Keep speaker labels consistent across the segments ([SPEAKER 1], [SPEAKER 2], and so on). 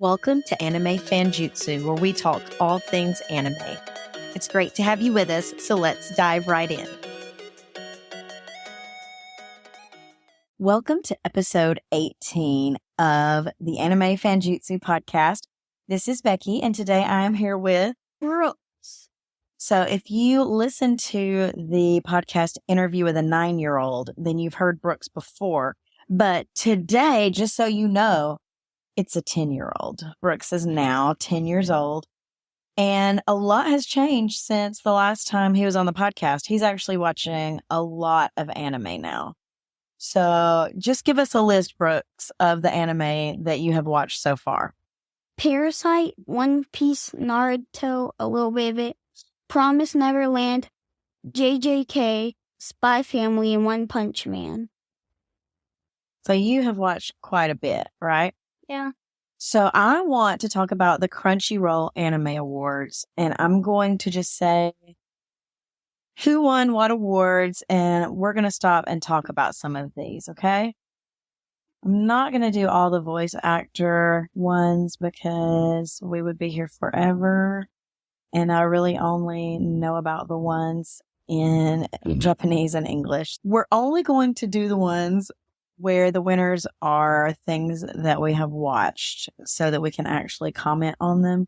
[SPEAKER 1] Welcome to Anime Fanjutsu, where we talk all things anime. It's great to have you with us, so let's dive right in. Welcome to episode 18 of the Anime Fanjutsu podcast. This is Becky, and today I am here with Brooks. So if you listen to the podcast interview with a 9-year-old, then you've heard Brooks before. But today, just so you know, it's a 10-year-old. Brooks is now 10 years old. And a lot has changed since the last time he was on the podcast. He's actually watching a lot of anime now. So just give us a list, Brooks, of the anime that you have watched so far.
[SPEAKER 2] Parasite, One Piece, Naruto, a little bit of it, Promise Neverland, JJK, Spy Family, and One Punch Man.
[SPEAKER 1] So you have watched quite a bit, right?
[SPEAKER 2] Yeah.
[SPEAKER 1] So I want to talk about the Crunchyroll Anime Awards, and I'm going to just say who won what awards, and we're going to stop and talk about some of these, okay? I'm not going to do all the voice actor ones because we would be here forever, and I really only know about the ones in Japanese and English. We're only going to do the ones where the winners are things that we have watched so that we can actually comment on them.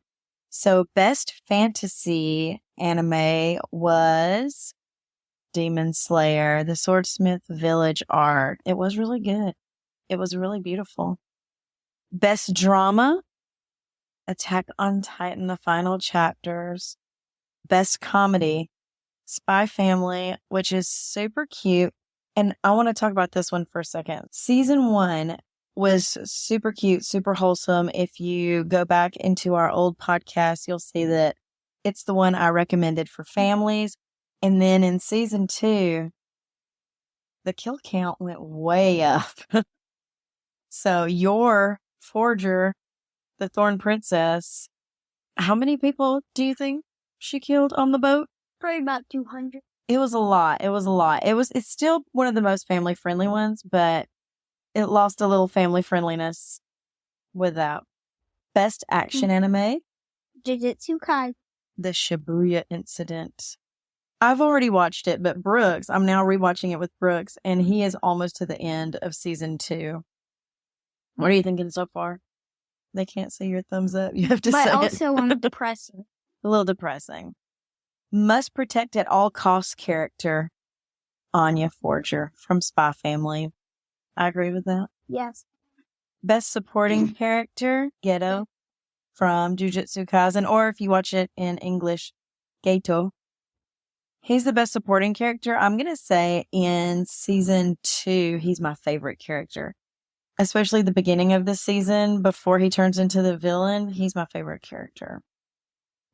[SPEAKER 1] So Best Fantasy Anime was Demon Slayer, the Swordsmith Village art. It was really good. It was really beautiful. Best Drama, Attack on Titan, the final chapters. Best Comedy, Spy Family, which is super cute. And I want to talk about this one for a second. Season 1 was super cute, super wholesome. If you go back into our old podcast, you'll see that it's the one I recommended for families. And then in season 2, the kill count went way up. So your Forger, the Thorn Princess, how many people do you think she killed on the boat?
[SPEAKER 2] Probably about 200.
[SPEAKER 1] It was a lot. It's still one of the most family friendly ones, but it lost a little family friendliness with that. Best action anime,
[SPEAKER 2] Jujutsu Kaisen.
[SPEAKER 1] The Shibuya Incident. I've already watched it, but Brooks, I'm now rewatching it with Brooks, and he is almost to the end of season 2. What are you thinking so far? They can't see your thumbs up. You have to say it.
[SPEAKER 2] But also depressing.
[SPEAKER 1] A little depressing. Must protect at all costs character, Anya Forger from Spy Family. I agree with that.
[SPEAKER 2] Yes.
[SPEAKER 1] Best supporting character, Geto from Jujutsu Kaisen, or if you watch it in English, Geto. He's the best supporting character. I'm going to say in season 2, he's my favorite character. Especially the beginning of the season, before he turns into the villain, he's my favorite character.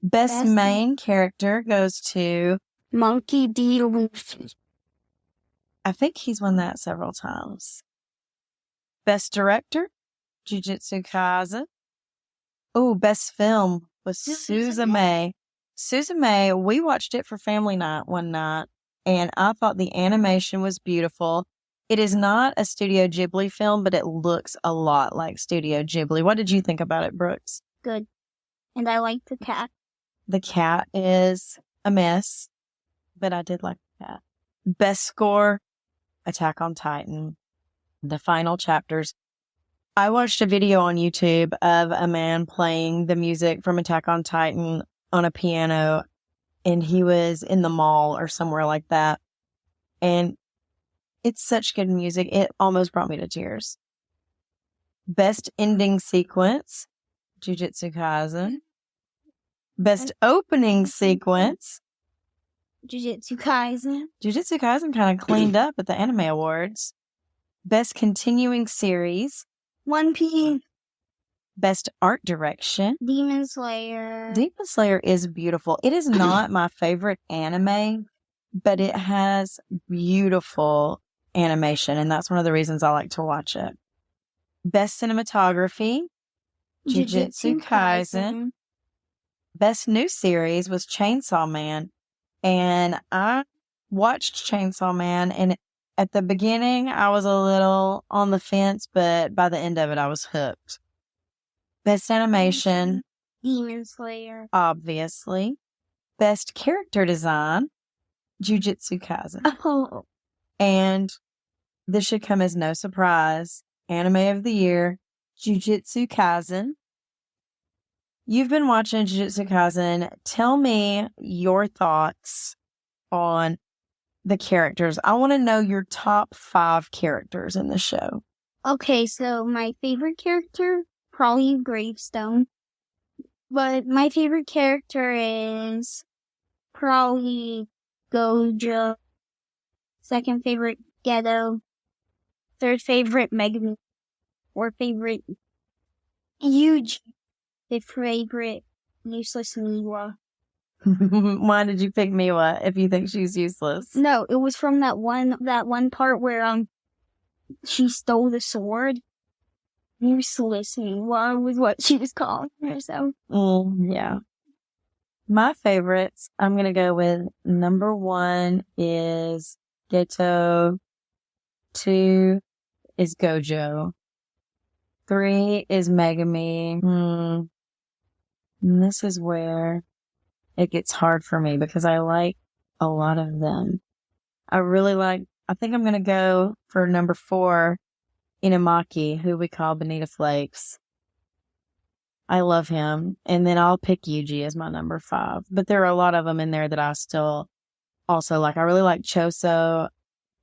[SPEAKER 1] Best main character goes to
[SPEAKER 2] Monkey D. Luffy.
[SPEAKER 1] I think he's won that several times. Best director, Jujutsu Kaisen. Oh, best film was Suzume. Suzume, we watched it for family night one night, and I thought the animation was beautiful. It is not a Studio Ghibli film, but it looks a lot like Studio Ghibli. What did you think about it, Brooks?
[SPEAKER 2] Good. And I like the cat.
[SPEAKER 1] The cat is a mess, but I did like the cat. Best score, Attack on Titan, the final chapters. I watched a video on YouTube of a man playing the music from Attack on Titan on a piano, and he was in the mall or somewhere like that. And it's such good music. It almost brought me to tears. Best ending sequence, Jujutsu Kaisen. Best opening sequence,
[SPEAKER 2] Jujutsu Kaisen.
[SPEAKER 1] Jujutsu Kaisen kind of cleaned up at the Anime Awards. Best continuing series,
[SPEAKER 2] One Piece.
[SPEAKER 1] Best art direction,
[SPEAKER 2] Demon Slayer.
[SPEAKER 1] Demon Slayer is beautiful. It is not my favorite anime, but it has beautiful animation, and that's one of the reasons I like to watch it. Best cinematography, Jujutsu Kaisen. Best new series was Chainsaw Man, and I watched Chainsaw Man, and at the beginning I was a little on the fence, but by the end of it I was hooked. Best animation,
[SPEAKER 2] Demon Slayer.
[SPEAKER 1] obviously. Best character design, Jujutsu Kaisen.
[SPEAKER 2] Oh,
[SPEAKER 1] And this should come as no surprise. Anime of the year, Jujutsu Kaisen. You've been watching Jujutsu Kaisen. Tell me your thoughts on the characters. I want to know your top 5 characters in the show.
[SPEAKER 2] okay, so my favorite character, probably Gravestone. But my favorite character is probably Gojo. Second favorite, Ghetto. Third favorite, Megami. Fourth favorite, Yuji. Fifth favorite, Useless Miwa.
[SPEAKER 1] Why did you pick Miwa if you think she's useless?
[SPEAKER 2] No, it was from that one part where she stole the sword. Useless Miwa was what she was calling herself.
[SPEAKER 1] Yeah. My favorites, I'm going to go with number 1 is Geto. 2 is Gojo. 3 is Megami. And this is where it gets hard for me because I like a lot of them. I think I'm going to go for number 4, Inamaki, who we call Bonita Flakes. I love him. And then I'll pick Yuji as my number 5. But there are a lot of them in there that I still also like. I really like Choso.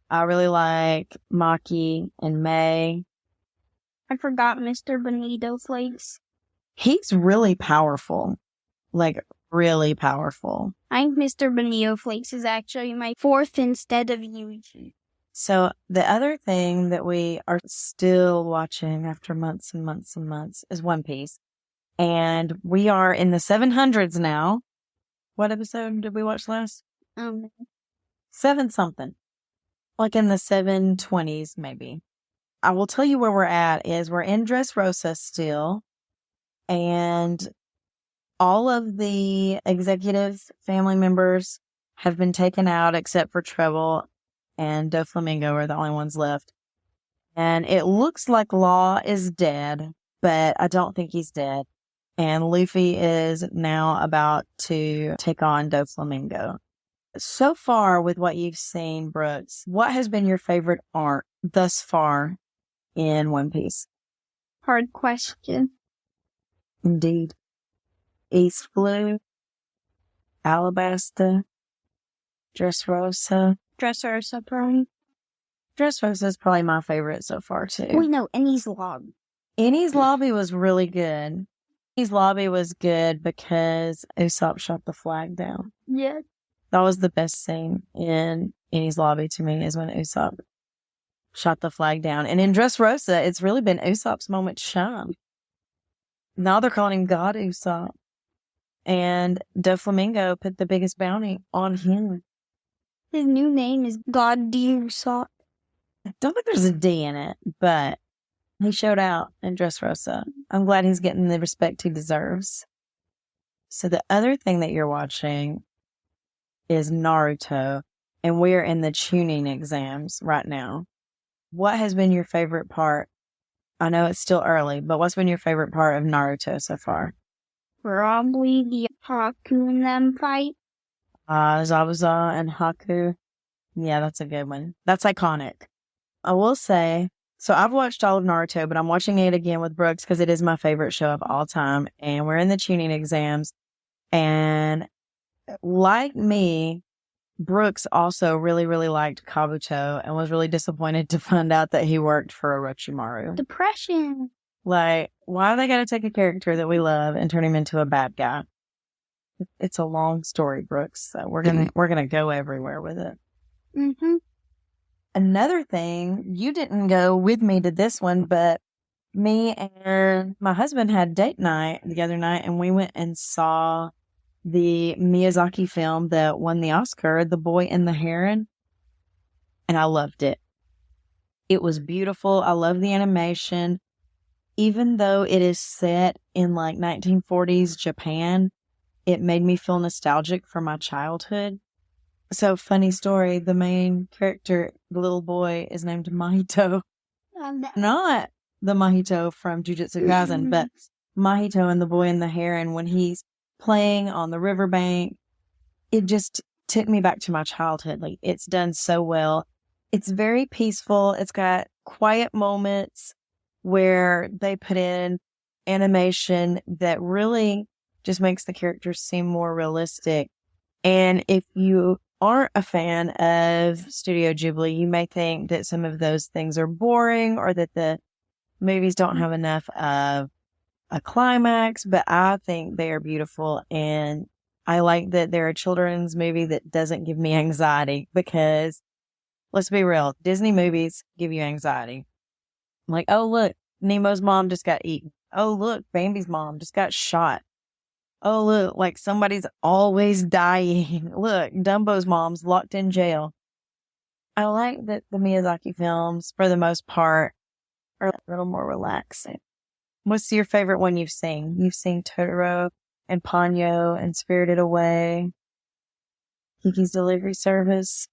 [SPEAKER 1] I really like Maki and May.
[SPEAKER 2] I forgot Mr. Bonito Flakes.
[SPEAKER 1] He's really powerful. Like, really powerful.
[SPEAKER 2] I think Mr. Bonito Flakes is actually my 4th instead of Yuji.
[SPEAKER 1] So the other thing that we are still watching after months and months and months is One Piece. And we are in the 700s now. What episode did we watch last? 7 something. Like in the 720s, maybe. I will tell you where we're at is we're in Dressrosa still. And all of the executive family members have been taken out except for Treble and Doflamingo are the only ones left. And it looks like Law is dead, but I don't think he's dead. And Luffy is now about to take on Doflamingo. So far with what you've seen, Brooks, what has been your favorite arc thus far in One Piece?
[SPEAKER 2] Hard question.
[SPEAKER 1] Indeed. East Blue, Alabasta, Dressrosa.
[SPEAKER 2] Dressrosa, probably.
[SPEAKER 1] Dressrosa is probably my favorite so far, too.
[SPEAKER 2] Wait, no, Enies Lobby.
[SPEAKER 1] Enies Lobby was really good. Enies Lobby was good because Usopp shot the flag down.
[SPEAKER 2] Yeah.
[SPEAKER 1] That was the best scene in Enies Lobby to me is when Usopp shot the flag down. And in Dressrosa, it's really been Usopp's moment to shine. Now they're calling him God Usopp. And Doflamingo put the biggest bounty on him.
[SPEAKER 2] His new name is God Usopp.
[SPEAKER 1] I don't think there's a D in it, but he showed out in Dressrosa. I'm glad he's getting the respect he deserves. So the other thing that you're watching is Naruto, and we're in the tuning exams right now. What has been your favorite part? I know it's still early, but what's been your favorite part of Naruto so far?
[SPEAKER 2] Probably the Haku and them fight.
[SPEAKER 1] Zabuza and Haku. Yeah, that's a good one. That's iconic. I will say, so I've watched all of Naruto, but I'm watching it again with Brooks because it is my favorite show of all time. And we're in the tuning exams. And like me, Brooks also really, really liked Kabuto and was really disappointed to find out that he worked for Orochimaru.
[SPEAKER 2] Depression.
[SPEAKER 1] Like, why do they gotta take a character that we love and turn him into a bad guy? It's a long story, Brooks. So we're gonna go everywhere with it.
[SPEAKER 2] Mm-hmm.
[SPEAKER 1] Another thing, you didn't go with me to this one, but me and my husband had date night the other night, and we went and saw the Miyazaki film that won the Oscar, The Boy and the Heron, and I loved it. It was beautiful. I love the animation. Even though it is set in like 1940s Japan, it made me feel nostalgic for my childhood. So, funny story, the main character, the little boy, is named Mahito. Not the Mahito from Jujutsu Kaisen, but Mahito and the Boy and the Heron, when he's playing on the riverbank, it just took me back to my childhood. Like, it's done so well. It's very peaceful. It's got quiet moments where they put in animation that really just makes the characters seem more realistic. And if you aren't a fan of Studio Ghibli, you may think that some of those things are boring or that the movies don't have enough of a climax, but I think they are beautiful. And I like that they're a children's movie that doesn't give me anxiety, because let's be real, Disney movies give you anxiety. Like, oh, look, Nemo's mom just got eaten. Oh, look, Bambi's mom just got shot. Oh, look, like somebody's always dying. Look, Dumbo's mom's locked in jail. I like that the Miyazaki films, for the most part, are a little more relaxing. What's your favorite one you've seen? You've seen Totoro and Ponyo and Spirited Away, Kiki's Delivery Service.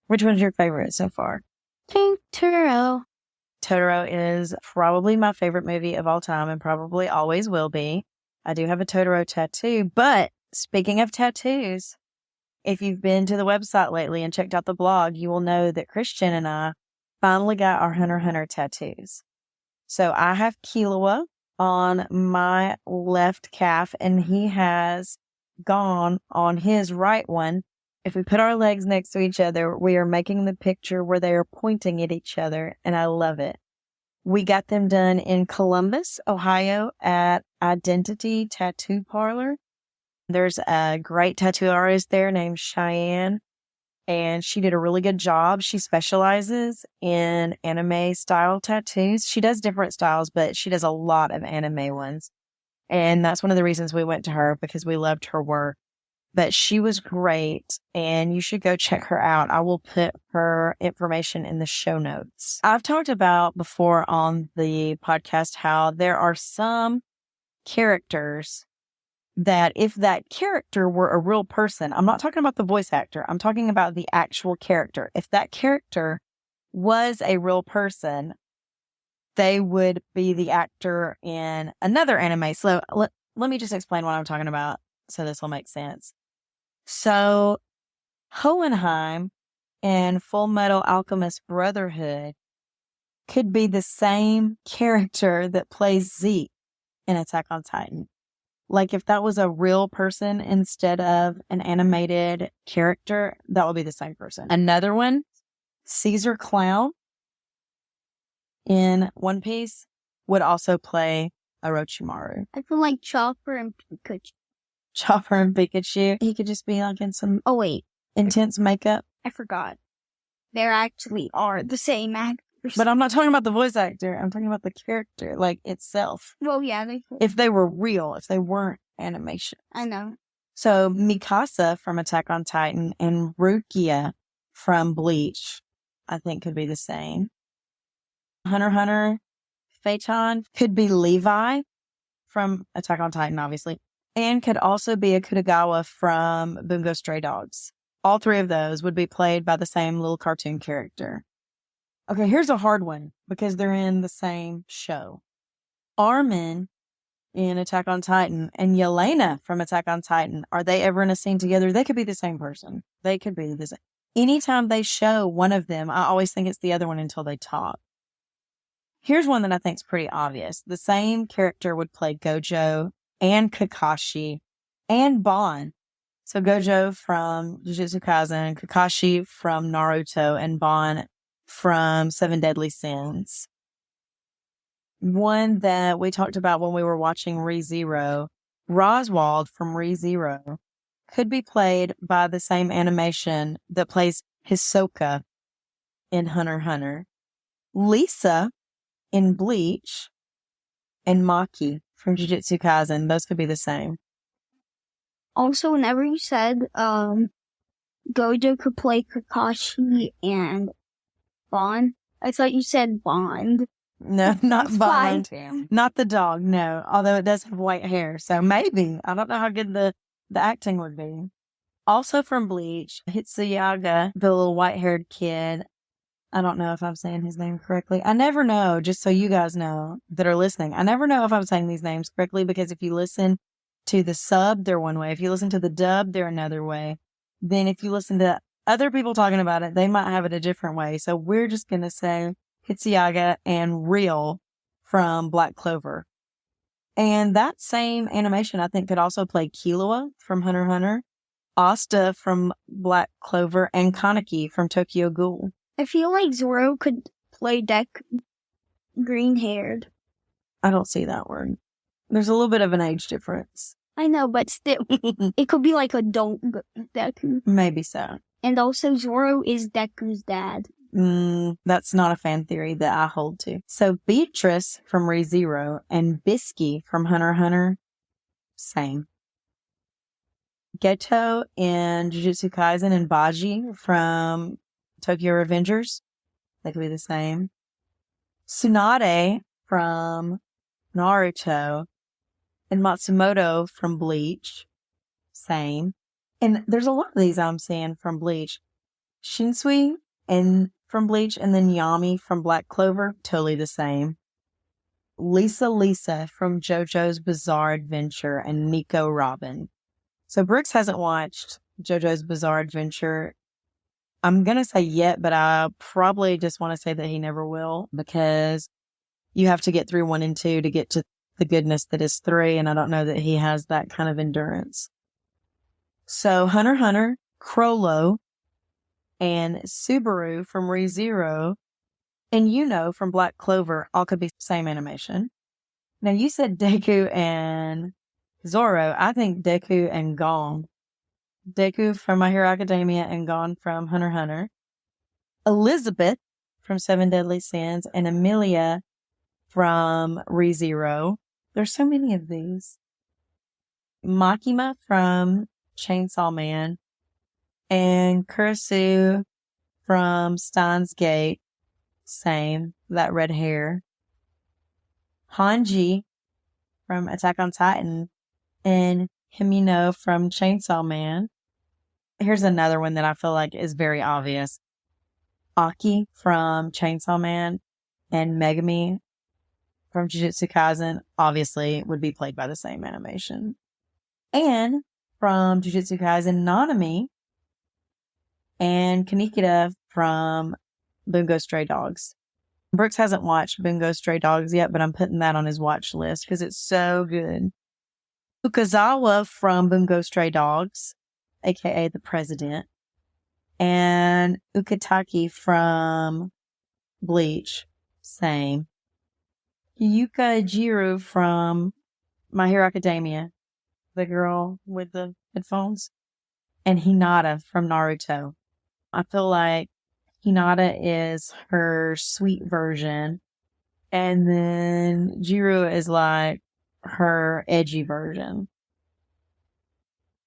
[SPEAKER 1] Which one's your favorite so far?
[SPEAKER 2] Totoro.
[SPEAKER 1] Totoro is probably my favorite movie of all time and probably always will be. I do have a Totoro tattoo, but speaking of tattoos, if you've been to the website lately and checked out the blog, you will know that Christian and I finally got our Hunter x Hunter tattoos. So I have Killua on my left calf, and he has Gon on his right one. If we put our legs next to each other, we are making the picture where they are pointing at each other, and I love it. We got them done in Columbus, Ohio at Identity Tattoo Parlor. There's a great tattoo artist there named Cheyenne, and she did a really good job. She specializes in anime style tattoos. She does different styles, but she does a lot of anime ones. And that's one of the reasons we went to her, because we loved her work. But she was great, and you should go check her out. I will put her information in the show notes. I've talked about before on the podcast how there are some characters that if that character were a real person, I'm not talking about the voice actor, I'm talking about the actual character. If that character was a real person, they would be the actor in another anime. So let me just explain what I'm talking about so this will make sense. So Hohenheim and Full Metal Alchemist Brotherhood could be the same character that plays Zeke in Attack on Titan. Like, if that was a real person instead of an animated character, that would be the same person. Another one, Caesar Clown in One Piece would also play Orochimaru.
[SPEAKER 2] I feel like Chopper and Pikachu.
[SPEAKER 1] Chopper and Pikachu. He could just be like in some intense makeup.
[SPEAKER 2] I forgot. There actually are the same actors.
[SPEAKER 1] But I'm not talking about the voice actor. I'm talking about the character, like, itself.
[SPEAKER 2] Well, yeah.
[SPEAKER 1] If they were real, if they weren't animation.
[SPEAKER 2] I know.
[SPEAKER 1] So Mikasa from Attack on Titan and Rukia from Bleach, I think could be the same. Hunter x Hunter, Phaeton could be Levi from Attack on Titan, obviously. And could also be Akutagawa from Bungo Stray Dogs. All three of those would be played by the same little cartoon character. Okay, here's a hard one because they're in the same show. Armin in Attack on Titan and Yelena from Attack on Titan, are they ever in a scene together? They could be the same person. They could be the same. Anytime they show one of them, I always think it's the other one until they talk. Here's one that I think is pretty obvious. The same character would play Gojo and Kakashi and Bon. So Gojo from Jujutsu Kaisen, Kakashi from Naruto, and Bon from Seven Deadly Sins. One that we talked about when we were watching ReZero, Roswald from ReZero, could be played by the same animation that plays Hisoka in Hunter x Hunter. Lisa in Bleach and Maki from Jujutsu Kaisen, those could be the same.
[SPEAKER 2] Also, whenever you said Gojo could play Kakashi and Bond, I thought you said Bond.
[SPEAKER 1] No, not Bond. Not the dog, no. Although it does have white hair, so maybe. I don't know how good the acting would be. Also from Bleach, Hitsuyaga, the little white-haired kid. I don't know if I'm saying his name correctly. I never know, just so you guys know that are listening. I never know if I'm saying these names correctly because if you listen to the sub, they're one way. If you listen to the dub, they're another way. Then if you listen to other people talking about it, they might have it a different way. So we're just going to say Hitsuyaga and Real from Black Clover. And that same animation, I think, could also play Killua from Hunter x Hunter, Asta from Black Clover, and Kaneki from Tokyo Ghoul.
[SPEAKER 2] I feel like Zoro could play Deku, green-haired.
[SPEAKER 1] I don't see that word. There's a little bit of an age difference.
[SPEAKER 2] I know, but still, it could be like adult Deku.
[SPEAKER 1] Maybe so.
[SPEAKER 2] And also, Zoro is Deku's dad.
[SPEAKER 1] That's not a fan theory that I hold to. So Beatrice from ReZero and Bisky from Hunter x Hunter, same. Geto in Jujutsu Kaisen and Baji from Tokyo Revengers, they could be the same. Tsunade from Naruto and Matsumoto from Bleach, same. And there's a lot of these I'm seeing from Bleach. Shinsui and from Bleach, and then Yami from Black Clover, totally the same. Lisa from JoJo's Bizarre Adventure and Nico Robin. So Brooks hasn't watched JoJo's Bizarre Adventure. I'm going to say yet, but I probably just want to say that he never will because you have to get through 1 and 2 to get to the goodness that is 3, and I don't know that he has that kind of endurance. So Hunter x Hunter, Crollo, and Subaru from ReZero, and Yuno from Black Clover all could be same animation. Now you said Deku and Zoro. I think Deku and Gon. Deku from My Hero Academia and Gon from Hunter x Hunter. Elizabeth from Seven Deadly Sins and Emilia from ReZero. There's so many of these. Makima from Chainsaw Man and Kurisu from Steins Gate. Same, that red hair. Hanji from Attack on Titan and Himino from Chainsaw Man. Here's another one that I feel like is very obvious. Aki from Chainsaw Man and Megami from Jujutsu Kaisen obviously would be played by the same animation. And from Jujutsu Kaisen, Nanami and Kanikita from Bungo Stray Dogs. Brooks hasn't watched Bungo Stray Dogs yet, but I'm putting that on his watch list because it's so good. Fukazawa from Bungo Stray Dogs, aka the president, and Ukitake from Bleach, same. Yuka Jiru from My Hero Academia, the girl with the headphones, and Hinata from Naruto. I feel like Hinata is her sweet version, and then Jiru is like her edgy version.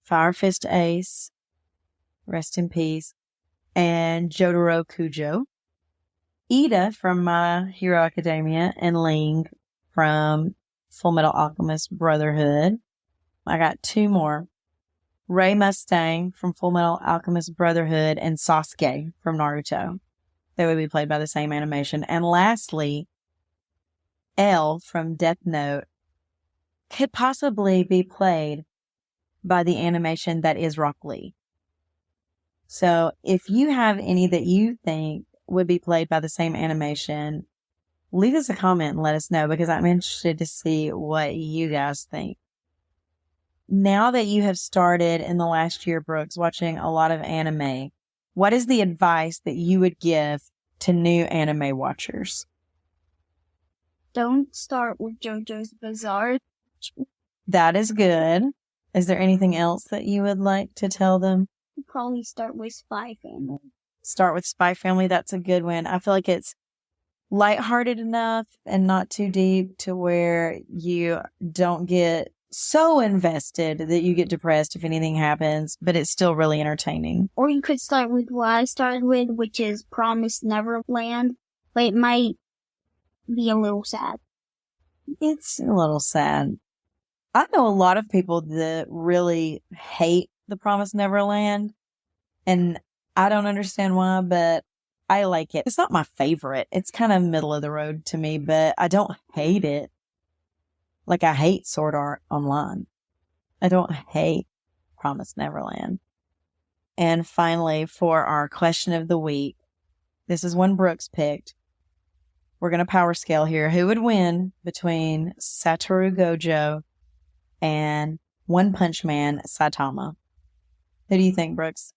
[SPEAKER 1] Fire Fist Ace, rest in peace, and Jotaro Kujo. Ida from My Hero Academia and Ling from Full Metal Alchemist Brotherhood. I got 2 more. Rei Mustang from Full Metal Alchemist Brotherhood and Sasuke from Naruto. They would be played by the same animation. And lastly, L from Death Note could possibly be played by the animation that is Rock Lee. So if you have any that you think would be played by the same animation, leave us a comment and let us know because I'm interested to see what you guys think. Now that you have started in the last year, Brooks, watching a lot of anime, what is the advice that you would give to new anime watchers?
[SPEAKER 2] Don't start with JoJo's Bizarre.
[SPEAKER 1] That is good. Is there anything else that you would like to tell them?
[SPEAKER 2] Probably start with Spy Family.
[SPEAKER 1] Start with Spy Family. That's a good one. I feel like it's lighthearted enough and not too deep to where you don't get so invested that you get depressed if anything happens, but it's still really entertaining.
[SPEAKER 2] Or you could start with what I started with, which is Promised Neverland, but it might be a little sad.
[SPEAKER 1] It's a little sad. I know a lot of people that really hate The Promised Neverland, and I don't understand why, but I like it. It's not my favorite. It's kind of middle of the road to me, but I don't hate it. Like I hate Sword Art Online. I don't hate Promise Neverland. And finally, for our question of the week, this is one Brooks picked. We're going to power scale here. Who would win between Satoru Gojo and One Punch Man Saitama? Who do you think, Brooks?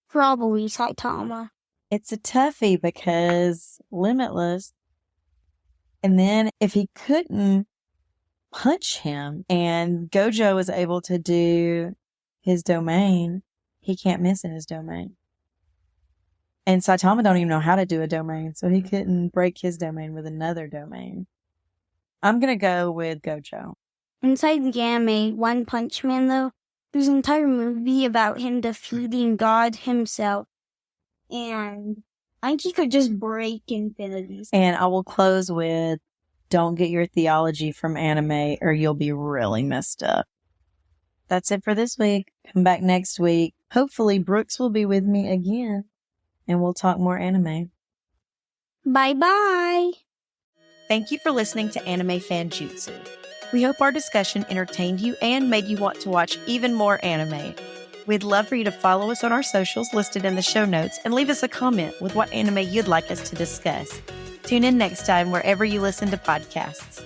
[SPEAKER 2] Probably Saitama.
[SPEAKER 1] It's a toughie because Limitless. And then if he couldn't punch him and Gojo is able to do his domain, he can't miss in his domain. And Saitama don't even know how to do a domain, so he couldn't break his domain with another domain. I'm going to go with Gojo.
[SPEAKER 2] Inside the anime, One Punch Man, though, there's an entire movie about him defeating God himself. And I think he could just break infinities.
[SPEAKER 1] And I will close with, don't get your theology from anime or you'll be really messed up. That's it for this week. Come back next week. Hopefully Brooks will be with me again and we'll talk more anime.
[SPEAKER 2] Bye-bye.
[SPEAKER 1] Thank you for listening to Anime Fanjutsu. We hope our discussion entertained you and made you want to watch even more anime. We'd love for you to follow us on our socials listed in the show notes and leave us a comment with what anime you'd like us to discuss. Tune in next time wherever you listen to podcasts.